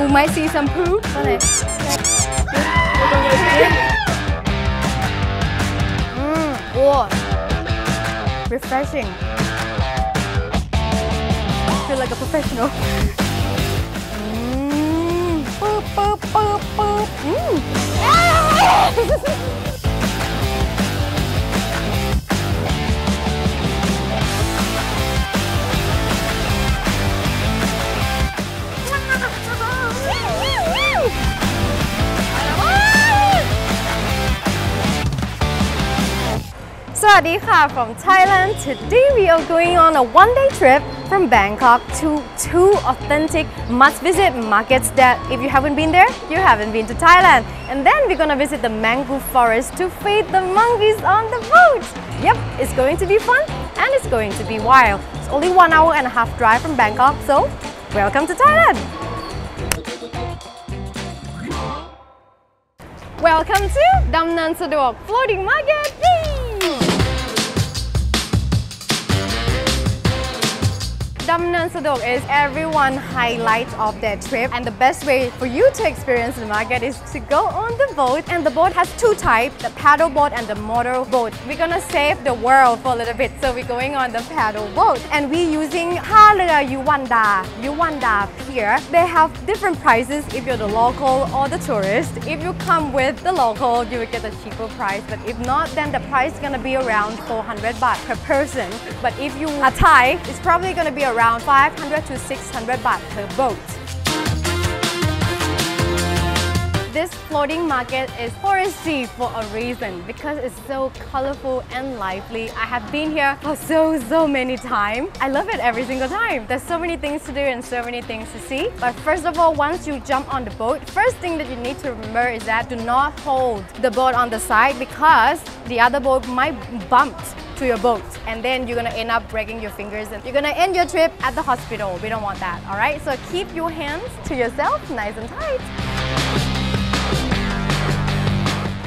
you might see some poo. Oh, refreshing. I feel like a professional. Boop, boop, boop, boop. Saduek from Thailand. Today we are going on a one-day trip from Bangkok to two authentic must-visit markets that if you haven't been there, you haven't been to Thailand. And then we're gonna visit the mangrove forest to feed the monkeys on the boat. Yep, it's going to be fun and it's going to be wild. It's only 1 hour and a half drive from Bangkok, so welcome to Thailand! Welcome to Damnoen Saduek Floating Market! Yay! Damnoen Saduek is everyone's highlight of their trip, and the best way for you to experience the market is to go on the boat. And the boat has two types, the paddle boat and the motor boat. We're gonna save the world for a little bit, so we're going on the paddle boat. And we're using Yuwanda Pier. They have different prices if you're the local or the tourist. If you come with the local, you will get a cheaper price. But if not, then the price is gonna be around 400 baht per person. But if you are Thai, it's probably gonna be around 500 to 600 baht per boat. This floating market is touristy for a reason because it's so colorful and lively. I have been here for so many times. I love it every single time. There's so many things to do and so many things to see. But first of all, once you jump on the boat, first thing that you need to remember is that do not hold the boat on the side because the other boat might bump to your boat and then you're gonna end up breaking your fingers and you're gonna end your trip at the hospital. We don't want that, alright? So keep your hands to yourself nice and tight.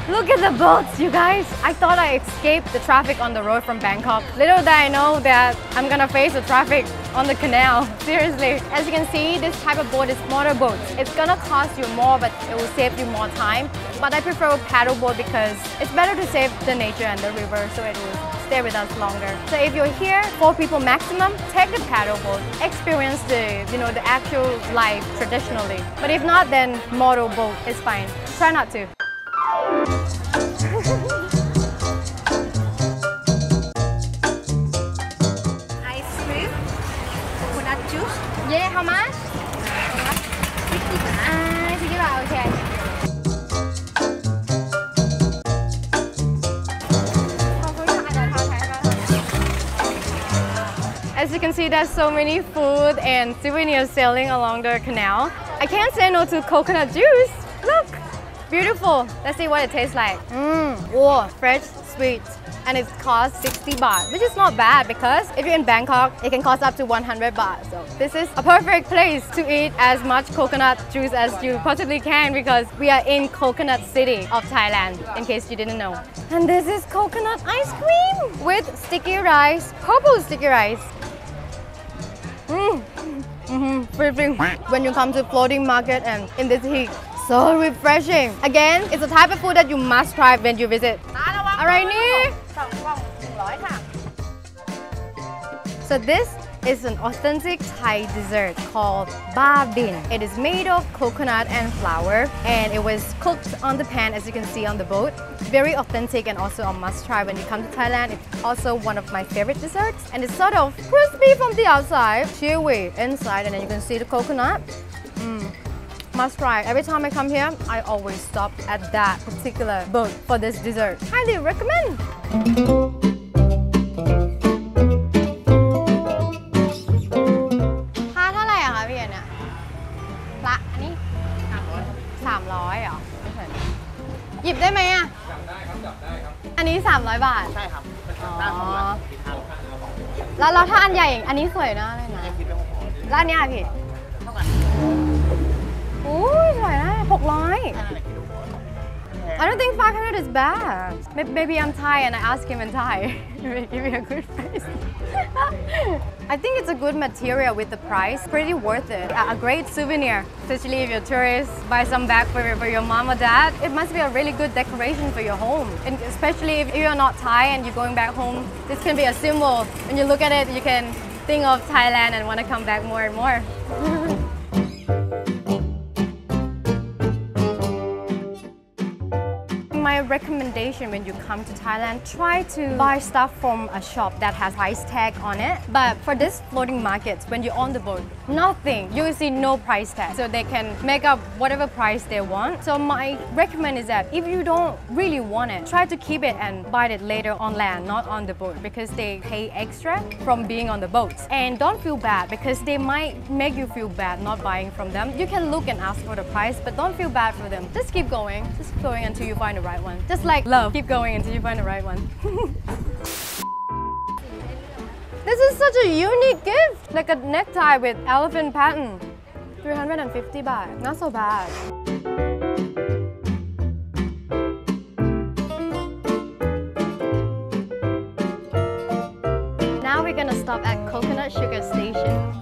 Look at the boats, you guys! I thought I escaped the traffic on the road from Bangkok. Little did I know that I'm gonna face the traffic on the canal. Seriously. As you can see, this type of boat is motor boat. It's gonna cost you more, but it will save you more time. But I prefer a paddle boat because it's better to save the nature and the river, so it will stay with us longer. So if you're here, 4 people maximum, take the paddle boat. Experience the actual life traditionally. But if not, then motor boat is fine. Try not to. Ice cream, coconut juice. Yeah, how much? 50 baht. 50 baht, okay. As you can see, there's so many food and souvenirs selling along the canal. I can't say no to coconut juice. Look, beautiful. Let's see what it tastes like. Oh, fresh, sweet. And it costs 60 baht, which is not bad because if you're in Bangkok, it can cost up to 100 baht. So this is a perfect place to eat as much coconut juice as you possibly can because we are in Coconut City of Thailand, in case you didn't know. And this is coconut ice cream with sticky rice, purple sticky rice. When you come to floating market and in this heat, so refreshing. Again, it's a type of food that you must try when you visit. Alright, so this is an authentic Thai dessert called ba bin. It is made of coconut and flour and it was cooked on the pan as you can see on the boat. Very authentic and also a must try when you come to Thailand. It's also one of my favorite desserts and it's sort of crispy from the outside, chewy inside, and then you can see the coconut. Must try. Every time I come here, I always stop at that particular boat for this dessert. Highly recommend! 300เหรอหยิบได้ไหมอ่ะอันนี้300 บาทใช่ครับแล้วถ้าอันใหญ่อันนี้สวยนะเลยนะแล้วอันนี้พี่เท่ากันอุ้ยสวยนะ600 I don't think 500 is bad. Maybe I'm Thai and I ask him in Thai. Maybe give me a good price. I think it's a good material with the price. Pretty worth it. A great souvenir, especially if you're a tourist. Buy some bag for your mom or dad. It must be a really good decoration for your home. And especially if you're not Thai and you're going back home, this can be a symbol. When you look at it, you can think of Thailand and want to come back more and more. My recommendation when you come to Thailand, try to buy stuff from a shop that has price tag on it. But for this floating markets, when you're on the boat, nothing. You will see no price tag. So they can make up whatever price they want. So my recommend is that if you don't really want it, try to keep it and buy it later on land, not on the boat, because they pay extra from being on the boats. And don't feel bad because they might make you feel bad not buying from them. You can look and ask for the price, but don't feel bad for them. Just keep going. Just keep going until you find the right one. Just like love, keep going until you find the right one. This is such a unique gift! Like a necktie with elephant pattern. 350 baht, not so bad. Now we're gonna stop at Coconut Sugar Station.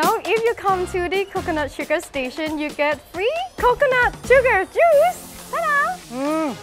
So if you come to the Coconut Sugar Station, you get free coconut sugar juice! Ta-da!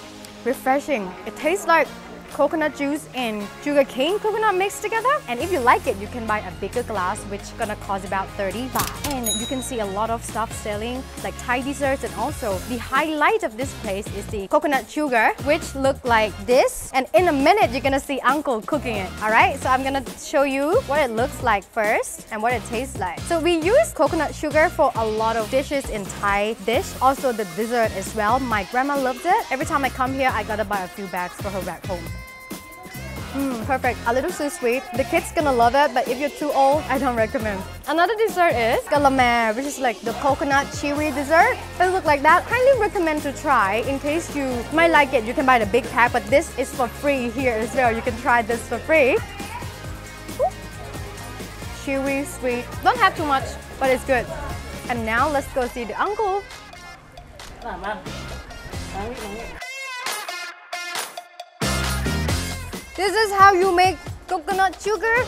Refreshing. It tastes like coconut juice and sugar cane coconut mixed together. And if you like it, you can buy a bigger glass, which is gonna cost about 30 baht. And you can see a lot of stuff selling, like Thai desserts, and also the highlight of this place is the coconut sugar, which look like this. And in a minute, you're gonna see Uncle cooking it, alright? So I'm gonna show you what it looks like first and what it tastes like. So we use coconut sugar for a lot of dishes in Thai dish, also the dessert as well. My grandma loves it. Every time I come here, I gotta buy a few bags for her back home. Perfect. A little too sweet. The kids gonna love it, but if you're too old, I don't recommend. Another dessert is calamare, which is like the coconut chewy dessert. It looks like that. Highly recommend to try. In case you might like it, you can buy the big pack, but this is for free here as well. You can try this for free. Chewy, sweet. Don't have too much, but it's good. And now let's go see the uncle. This is how you make coconut sugar.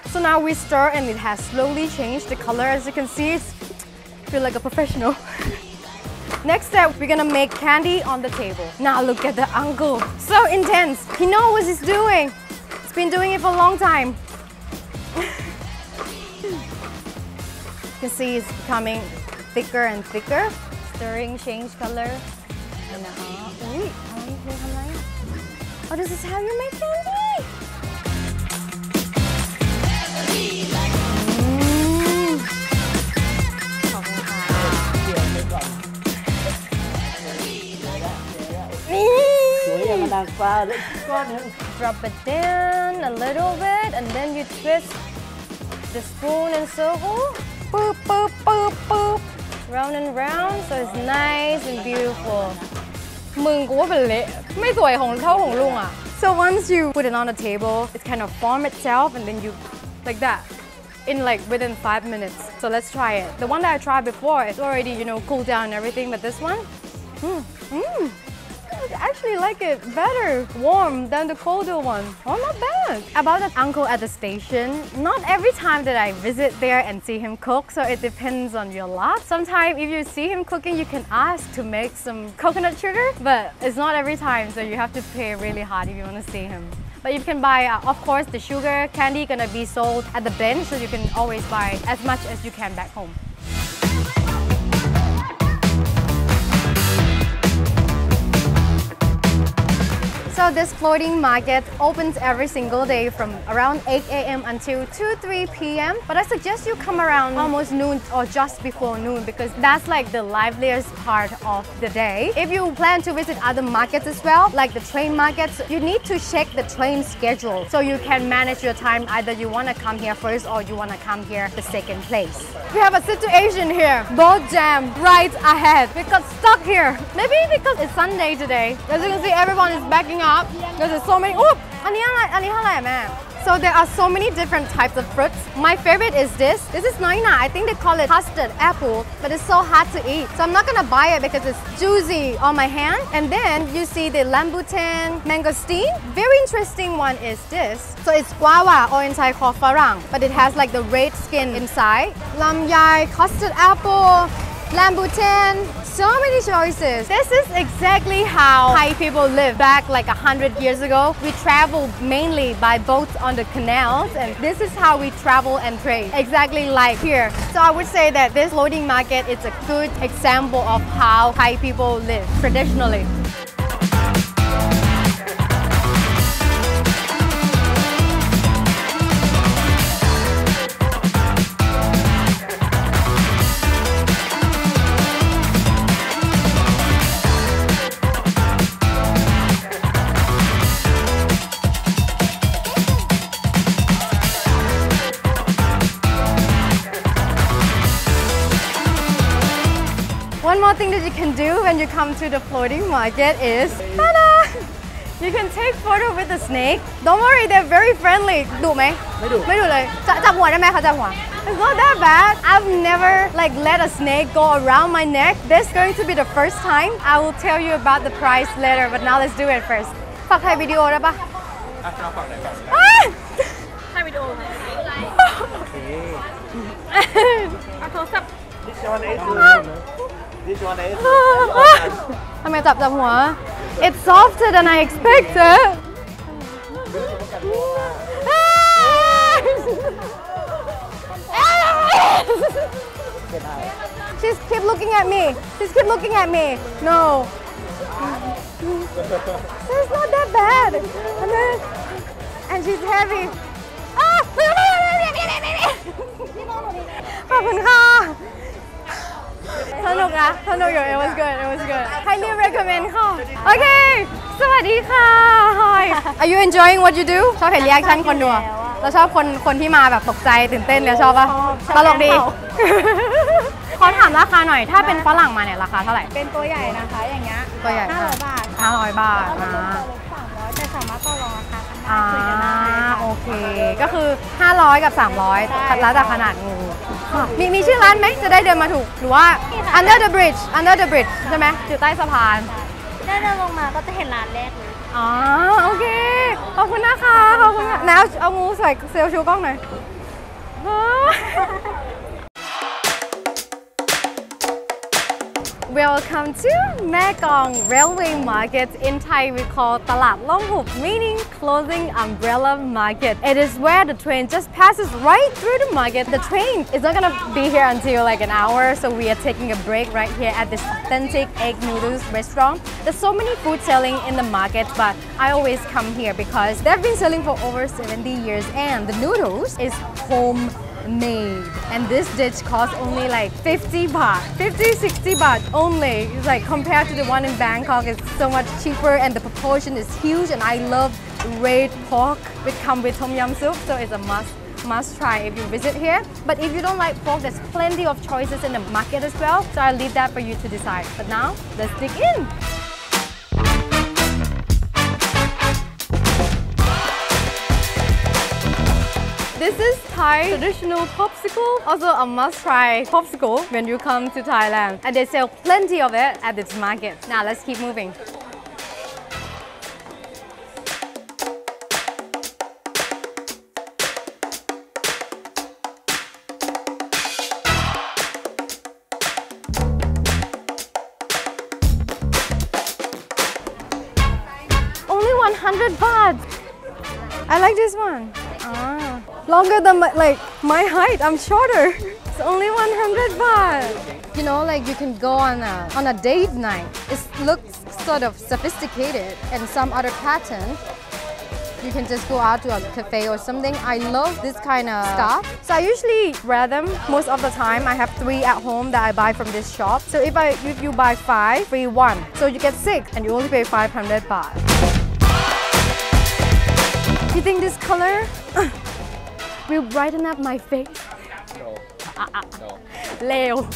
So now we stir and it has slowly changed the color. As you can see, I feel like a professional. Next step, we're gonna make candy on the table. Now look at the uncle. So intense. He knows what he's doing. He's been doing it for a long time. You can see it's becoming thicker and thicker. Stirring, change color. And oh, this is how you make candy! Drop it down a little bit and then you twist the spoon in circle. Boop, boop, boop, boop. Round and round, so it's nice and beautiful. มึงกูว่าเป็นเละไม่สวยของเท่าของลุงอ่ะ So once you put it on the table, it kind of form itself and then you like that in like within 5 minutes. So let's try it. The one that I tried before, it's already, you know, cooled down and everything, but this one, I actually like it better warm than the colder one. Oh, not bad. About that uncle at the station, not every time that I visit there and see him cook, so it depends on your luck. Sometimes if you see him cooking, you can ask to make some coconut sugar, but it's not every time, so you have to pay really hard if you want to see him. But you can buy, of course, the sugar candy gonna be sold at the bench, so you can always buy as much as you can back home. So So this floating market opens every single day from around 8 a.m. until 2-3 p.m. But I suggest you come around almost noon or just before noon because that's like the liveliest part of the day. If you plan to visit other markets as well, like the train markets, you need to check the train schedule so you can manage your time. Either you want to come here first or you want to come here the second place. We have a situation here. Boat jam right ahead. We got stuck here. Maybe because it's Sunday today. As you can see, everyone is backing up. There's so many. Oh, อันนี้เท่าไหร่แม่ So there are so many different types of fruits. My favorite is this. This is noina. I think they call it custard apple, but it's so hard to eat. So I'm not gonna buy it because it's juicy on my hand. And then you see the rambutan, mangosteen. Very interesting one is this. So it's guava or in Thai called farang, but it has like the red skin inside. Lamyai, custard apple, rambutan. So many choices. This is exactly how Thai people lived back like 100 years ago. We traveled mainly by boats on the canals, and this is how we travel and trade. Exactly like here. So I would say that this floating market is a good example of how Thai people live traditionally. One more thing that you can do when you come to the floating market is ta-da! You can take photo with the snake. Don't worry, they're very friendly. ดุไหม? ไม่ดุเลย จับหัวได้ไหมคะจับหัว It's not that bad. I've never like let a snake go around my neck. This is going to be the first time. I will tell you about the price later, but now let's do it first. ฝากถ่ายวิดีโอได้ปะ? เราฝากไหนก่อนถ่ายวิดีโอเลยโอเคเอาโทรศัพท์ This one is ทำไมจับหัว It's softer than I expected. She's keep looking at me. She's keep looking at me. No. It's not that bad. And she's heavy. ขอบคุณค่ะ สนุกนะสนุกอยู่ It was good. It was good. Highly recommend ค่ะ Okay สวัสดีค่ะ Hi Are you enjoying what you do ชอบเห็นรีแอคชั่นคนดูเราชอบคนที่มาแบบตกใจตื่นเต้นเนี่ยชอบปะตลกดี ขอถามราคาหน่อยถ้าเป็นฝรั่งมาเนี่ยราคาเท่าไหร่เป็นตัวใหญ่นะคะอย่างเงี้ยตัวใหญ่500 บาท500 บาท300แต่สามารถต่อรองราคากันได้คุยกันได้โอเคก็คือ500กับ300แล้วแต่ขนาดงูมีชื่อร้านไหมจะได้เดินมาถูกหรือว่า under the bridge ใช่ไหมอยู่ใต้สะพานได้เดินลงมาก็จะเห็นร้านแรกเลยอ๋อโอเคขอบคุณนะคะขอบคุณค่ะแล้วเอางูใส่เซลล์ชูกล้องหน่อย Welcome to Maeklong Railway Market. In Thai we call ตลาดล่องหุบ meaning clothing umbrella market. It is where the train just passes right through the market. The train is not gonna be here until like an hour, so we are taking a break right here at this authentic egg noodles restaurant. There's so many food selling in the market, but I always come here because they've been selling for over 70 years and the noodles is homemade. And this dish costs only like 50 baht, 50-60 baht only. It's like compared to the one in Bangkok, it's so much cheaper and the proportion is huge. And I love red pork which come with tom yum soup, so it's a must try if you visit here. But if you don't like pork, there's plenty of choices in the market as well. So I'll leave that for you to decide. But now let's dig in. This is Thai traditional popsicle, also a must-try popsicle when you come to Thailand. And they sell plenty of it at this market. Now let's keep moving. Only 100 baht. I like this one. Longer than my height. I'm shorter. It's only 100 baht. You know, like you can go on a date night. It looks sort of sophisticated and some other pattern. You can just go out to a cafe or something. I love this kind of stuff. So I usually wear them most of the time. I have 3 at home that I buy from this shop. So if you buy 5, free 1. So you get 6 and you only pay 500 baht. You think this color will brighten up my face? No. No. Leo.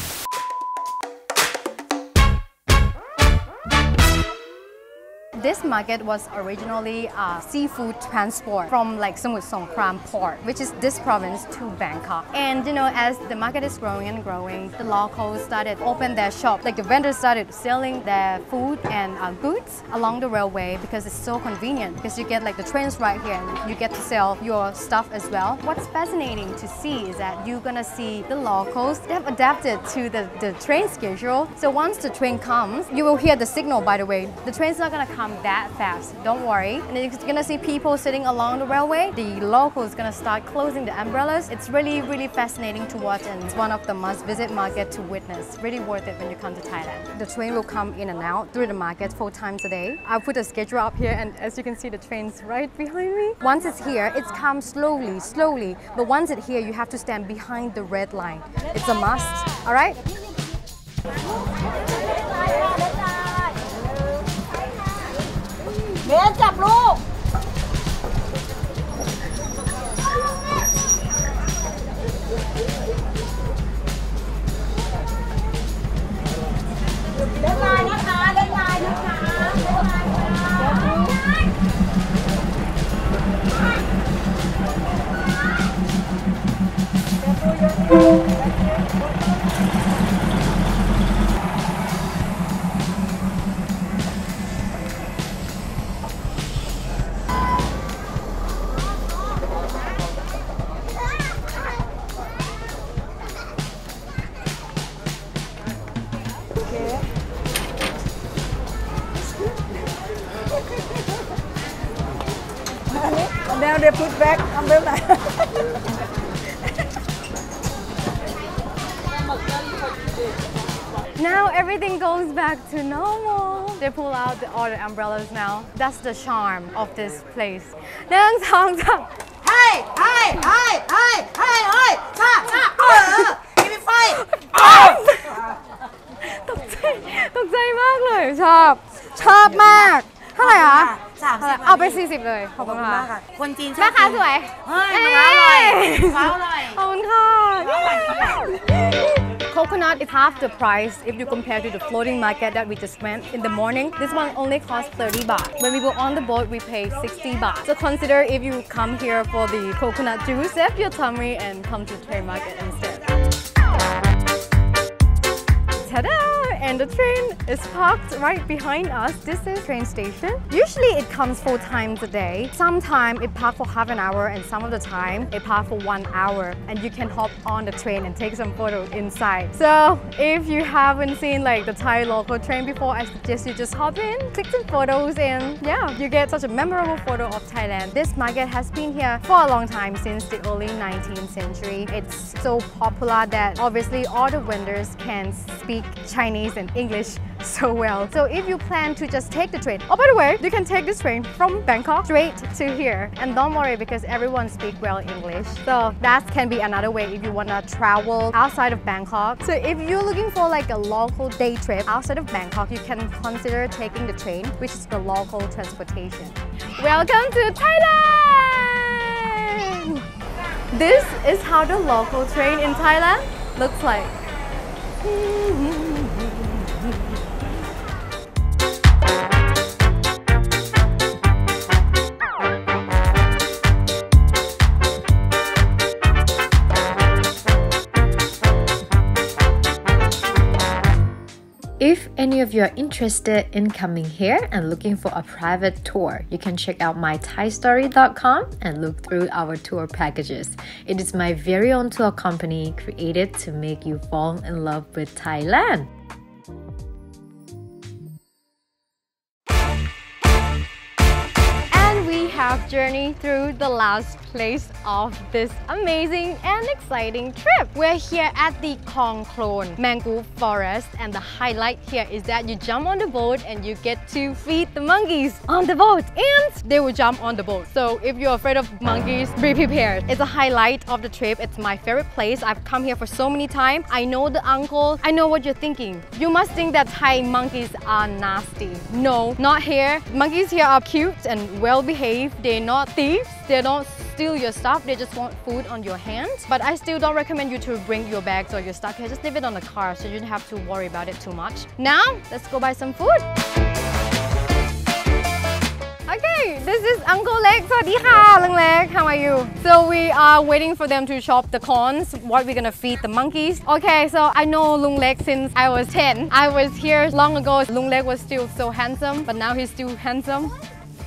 This market was originally a seafood transport from like Samut Songkhram port, which is this province, to Bangkok. And you know, as the market is growing and growing, the locals started open their shop. Like the vendors started selling their food and goods along the railway because it's so convenient. Because you get like the trains right here, and you get to sell your stuff as well. What's fascinating to see is that you're gonna see the locals. They have adapted to the train schedule. So once the train comes, you will hear the signal. By the way, the train's not gonna come that fast, don't worry. And you're gonna see people sitting along the railway. The locals gonna start closing the umbrellas. It's really, really fascinating to watch, and it's one of the must-visit market to witness. Really worth it when you come to Thailand. The train will come in and out through the market 4 times a day. I'll put a schedule up here, and as you can see, the train's right behind me. Once it's here, it's come slowly, slowly. But once it's here, you have to stand behind the red line. It's a must, all right? Now they put back umbrella. Now everything goes back to normal. They pull out all the umbrellas now. That's the charm of this place. 1, 2, 3. Hey! Hey! Hey! Hey! Hey! Hey! Cha! Cha! Give me 5! ตกใจมากเลยชอบมากเท่าไหร่คะ30เอาไป40เลยขอบคุณค่ะคนจีนชอบ แม่ค้าสวย เฮ้ยมะพร้าวอร่อยมะพร้าวอร่อย ขอบคุณค่ะ Coconut is half the price if you compare to the floating market that we just went in the morning. This one only costs 30 baht. When we were on the boat, we paid 60 baht. So consider if you come here for the coconut juice, save your tummy and come to the train market instead. Ta-da! And the train is parked right behind us. This is train station. Usually it comes 4 times a day. Sometimes it parks for half an hour, and some of the time it parks for 1 hour. And you can hop on the train and take some photos inside. So if you haven't seen like the Thai local train before, I suggest you just hop in, take some photos, and yeah, you get such a memorable photo of Thailand. This market has been here for a long time, since the early 19th century. It's so popular that obviously all the vendors can speak Chinese and English so well. So if you plan to just take the train, oh by the way, you can take this train from Bangkok straight to here. And don't worry, because everyone speaks well English. So that can be another way if you want to travel outside of Bangkok. So if you're looking for like a local day trip outside of Bangkok, you can consider taking the train, which is the local transportation. Welcome to Thailand! This is how the local train in Thailand looks like. If any of you are interested in coming here and looking for a private tour, you can check out thaistory.th and look through our tour packages. It is my very own tour company created to make you fall in love with Thailand. And we have journeyed through the last place of this amazing and exciting trip. We're here at the Khlong Khon mangrove forest, and the highlight here is that you jump on the boat and you get to feed the monkeys on the boat, and they will jump on the boat. So if you're afraid of monkeys, be prepared. It's a highlight of the trip. It's my favorite place. I've come here for so many times. I know the uncle. I know what you're thinking. You must think that Thai monkeys are nasty. No, not here. Monkeys here are cute and well behaved. They're not thieves. They don't steal your stuff. They just want food on your hands. But I still don't recommend you to bring your bags or your stuff here. Just leave it on the car so you don't have to worry about it too much. Now, let's go buy some food. Okay, this is Uncle Lek. สวัสดีค่ะ Lung Lek. How are you? So we are waiting for them to chop the corns. What we're gonna feed the monkeys. Okay, so I know Lung Lek since I was 10. I was here long ago. Lung Lek was still so handsome, but now he's still handsome.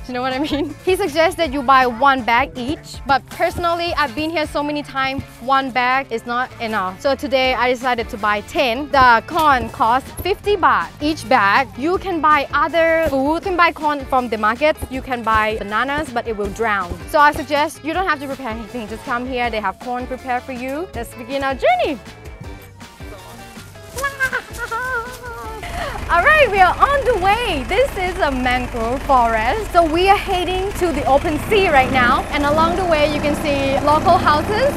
You know what I mean? He suggested you buy one bag each, but personally, I've been here so many times, one bag is not enough. So today I decided to buy 10. The corn costs 50 baht each bag. You can buy other food. You can buy corn from the market. You can buy bananas, but it will drown. So I suggest you don't have to prepare anything. Just come here. They have corn prepared for you. Let's begin our journey. Alright, we are on the way. This is a mangrove forest. So we are heading to the open sea right now. And along the way, you can see local houses.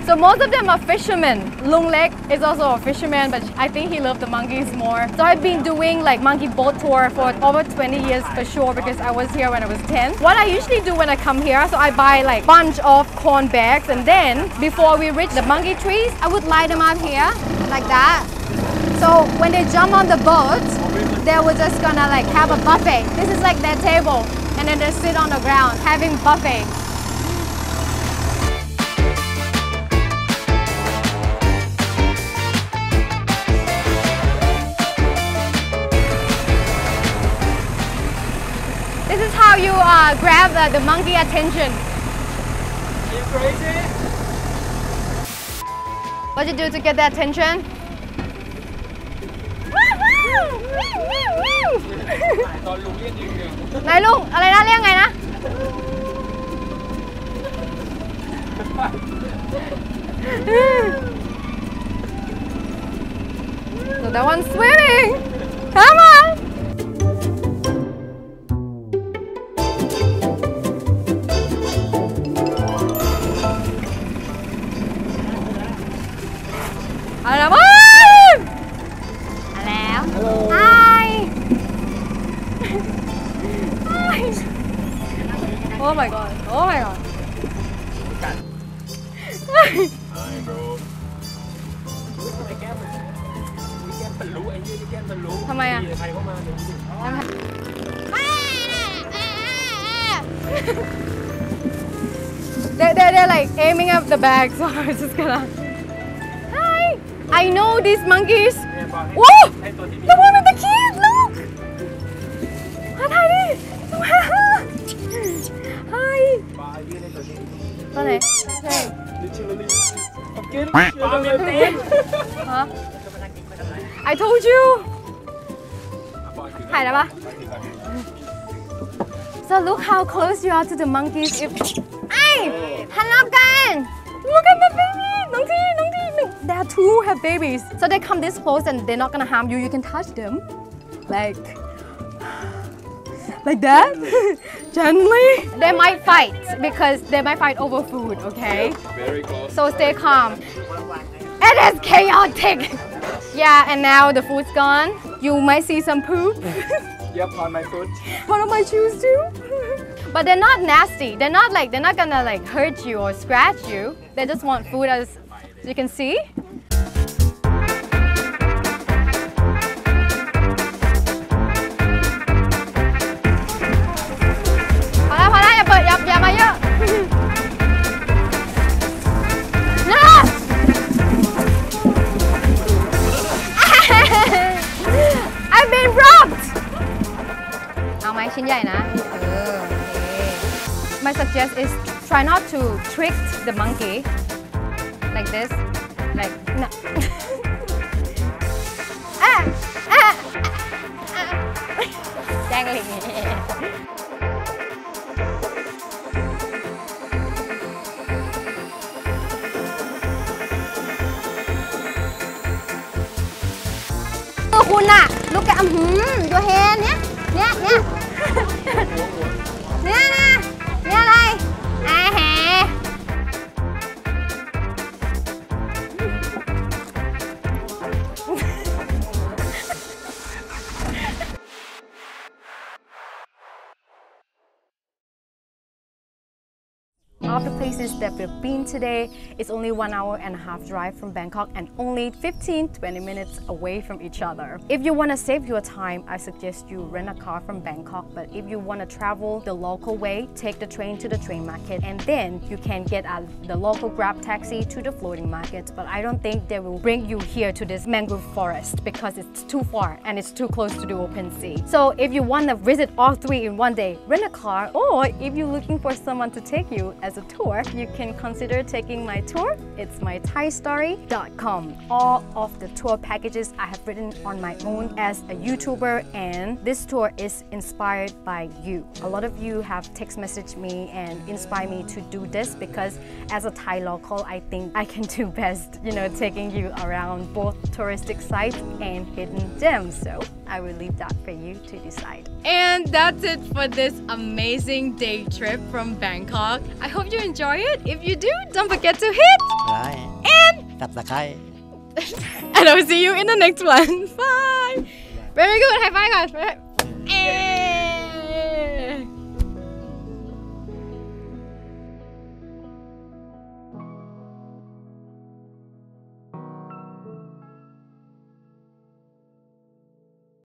So most of them are fishermen. Lung Lek is also a fisherman, but I think he loves the monkeys more. So I've been doing like monkey boat tour for over 20 years for sure, because I was here when I was 10. What I usually do when I come here, so I buy like bunch of corn bags, and then before we reach the monkey trees, I would light them up here like that. So when they jump on the boat, they were just gonna like have a buffet. This is like their table, and then they sit on the ground having buffet. This is how you grab the monkey attention. You crazy? What you do to get their attention? ตอนลุงเรียกยืน ไหนลุงอะไรนะเรียกไงนะ Look, that one's swimming. Come on. Come on. Hi. Hi. Oh my god. Oh my god. Hi bro ไอ้แก้มมันรู้ไอ้ยี่แก้มมันรู้ ทำไมอะ ใครเข้ามาดูสิ They're like aiming up the bag, so I was just gonna. Hi. I know these monkeys. Whoa! The one with the kid, look! Hi. Hi. ปลายื่นให้ตัวนี้ ตัวไหน literally กินปลาเต็ม Huh? I told you. ถ่ายได้ปะ So look how close you are to the monkeys. If ไอ้หันหลับกัน Look at the baby. น้องที่ There are two have babies. So they come this close and they're not gonna harm you. You can touch them, like that, gently. They might fight because they might fight over food. Okay. very close So stay calm. It is chaotic. Yeah, and now the food's gone. You might see some poop. Yep, on my foot One of my shoes too. But they're not nasty. They're not gonna like hurt you or scratch you. They just want food, as you can see. พอแล้วอย่าเปิดอย่ามาเยอะ No! I've been robbed. เอาไหมชิ้นใหญ่นะโอเค My suggest is try not to trick the monkey like this, like no. Dangling. คุณน่ะ look at your hand เนี่ยอะไรแห Of the places that we've been today, it's only 1 hour and a half drive from Bangkok and only 15-20 minutes away from each other. If you want to save your time, I suggest you rent a car from Bangkok. But if you want to travel the local way, take the train to the train market and then you can get the local Grab taxi to the floating market. But I don't think they will bring you here to this mangrove forest because it's too far and it's too close to the open sea. So if you want to visit all three in one day, rent a car, or if you're looking for someone to take you as a tour, you can consider taking my tour. It's my thaistory.th. All of the tour packages I have written on my own as a YouTuber, and this tour is inspired by you. A lot of you have text messaged me and inspired me to do this because as a Thai local, I think I can do best, taking you around both touristic sites and hidden gems. So I will leave that for you to decide. And that's it for this amazing day trip from Bangkok. I hope you enjoy it. If you do, don't forget to hit like and subscribe. and I'll see you in the next one. Bye. Very good. High five, guys.